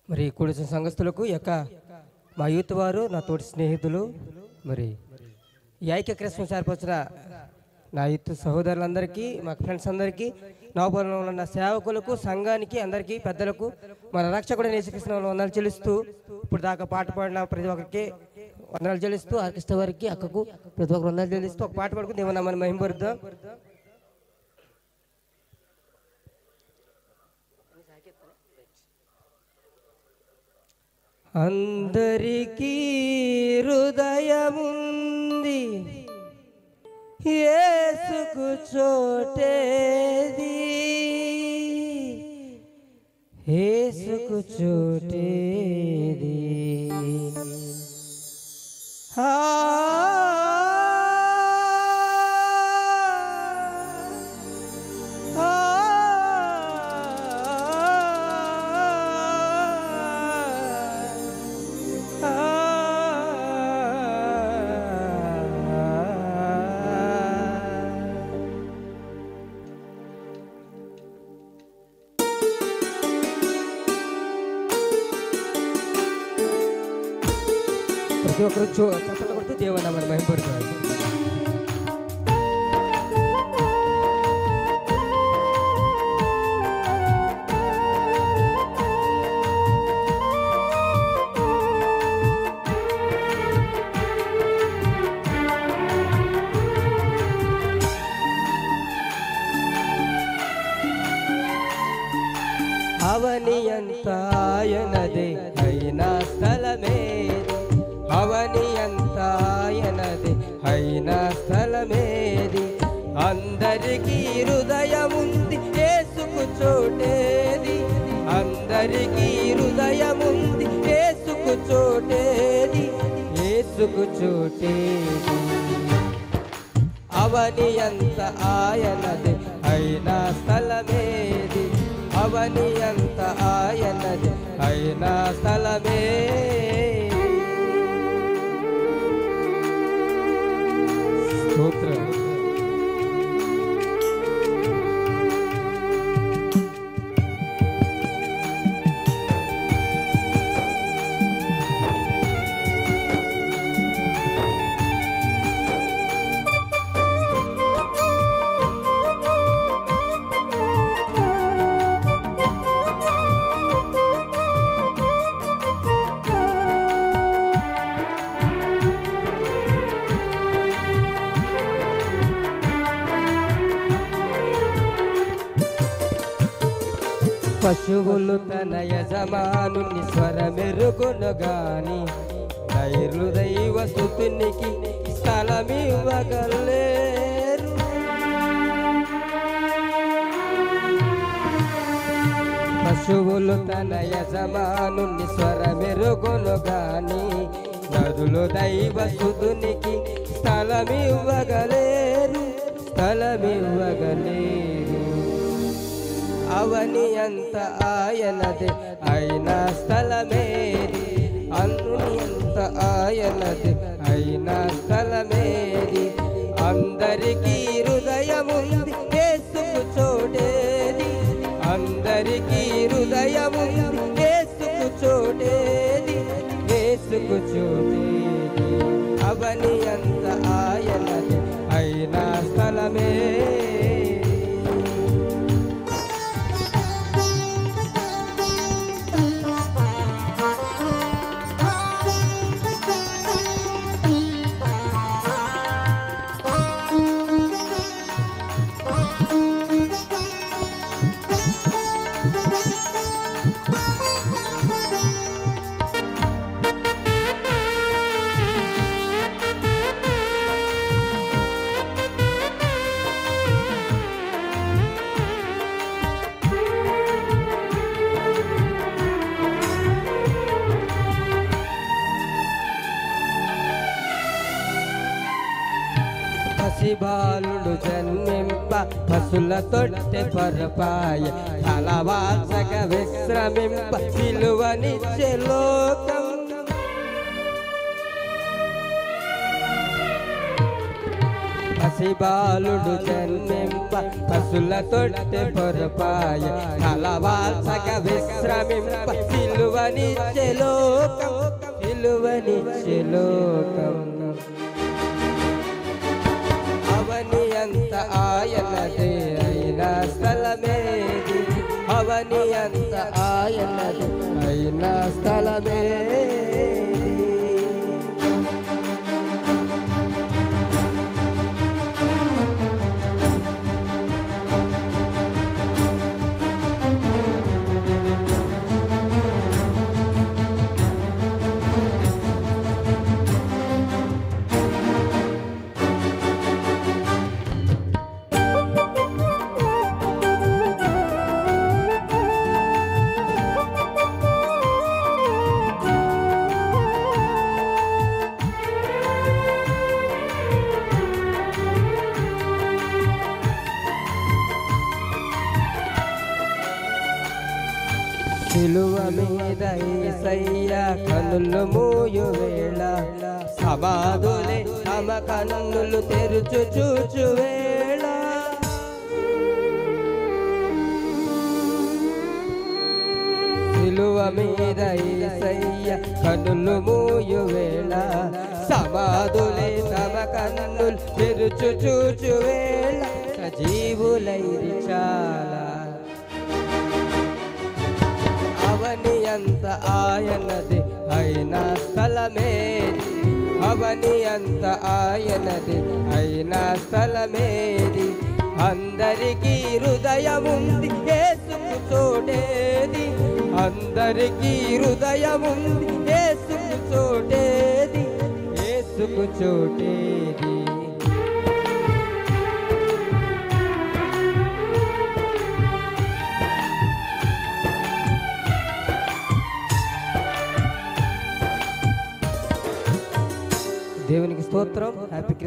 మరి కూడిన సంఘస్థులకు మా యూత్ వారు నా తోటి స్నేహితులు మరి ఈ ఐక్య క్రిస్మస్ ఏర్పరిచిన నా యూత్ సహోదరులందరికీ మా ఫ్రెండ్స్ అందరికీ నవపరంలో ఉన్న సేవకులకు సంఘానికి అందరికీ పెద్దలకు మన రక్షకుడైన యేసుక్రీస్తు వందనాలు చెల్లిస్తూ ఇప్పుడు దాకా పాట పాడిన ప్రతి ఒక్కరికి వందనాలు చెల్లిస్తూ ఆర్కెస్ట్రా వారికి అక్కకు ప్రతి ఒక్కరు వందనాలు చెల్లిస్తూ ఒక పాట పాడుకుని దేవుని నామాన్ని మహిమపరుద్దాం. అందరికీ హృదయముంది యేసుకు చోటేది, యేసుకు చోటేది. ప్రతి ఒక్కరు చప్పట్లు కొడుతూ దేవుని నామాన్ని మహిమపరుద్దాం. అవని అంత ఆయనదే అయినా స్థలమే, అవని అంత ఆయనదే అయినా స్థలమేది. అందరికీ హృదయముంది యేసుకు చోటేది, అందరికీ హృదయముంది యేసుకు చోటేది, యేసుకు చోటేది. అవని అంత ఆయనదే అయినా స్థలమేది, అవని అంత ఆయనదే అయినా స్థలమే. స్తోత్రం. పశువులు తన యజమానుని స్వరమెరుగును గాని నైరు దైవ స్తుతినికి స్థలమివ్వగలేరు. పశువులు తన యజమానుని స్వరమెరుగును గాని నరులు దైవ స్తుతినికి స్థలమివ్వగలేరు, స్థలమివ్వగలేరు. అవని అంత ఆయనదే అయినా స్థలమేది, అన్ని అంత ఆయనదే అయినా స్థలమేది. అందరికీ హృదయముంది యేసుకు చోటేది, అందరికీ హృదయముంది యేసుకు చోటేది, యేసుకు చోటేది. అవని అంత ఆయనదే అయినా స్థలమే. పసిబాలుడు జన్మింప పశుల తొట్టె పరపాయ, తలవాసగ విశ్రమింప విలువనిచ్చే లోకం. పసిబాలుడు జన్మింప పశుల తొట్టె పొరపాయ కలవాల్సక విశ్రమింప సిలువనిచ్చే లోకం సిలువనిచ్చే లోకం అవని అంత ఆయనదే అయిన స్థలమేది అవని అంత ఆయనదే అయిన స్థలమేది సిలువ మీద యేసయ్య కన్నులు మూయు వేళ సమాధులే తమ కన్నులు తెరుచు చూచు వేళ సిలువ మీద యేసయ్య కన్నులు మూయు వేళ సమాధులే తమ కన్నులు తెరుచు చూచు వేళ సజీవులైరి చాలా అవని అంత ఆయనది అయిన స్థలమేది అవని అంత ఆయనది అయిన స్థలమేది అందరికీ హృదయముంది యేసుకు చోటేది అందరికీ హృదయముంది యేసుకు చోటేది యేసుకు చోటేది దేవునికి స్తోత్రం. Happy Christmas.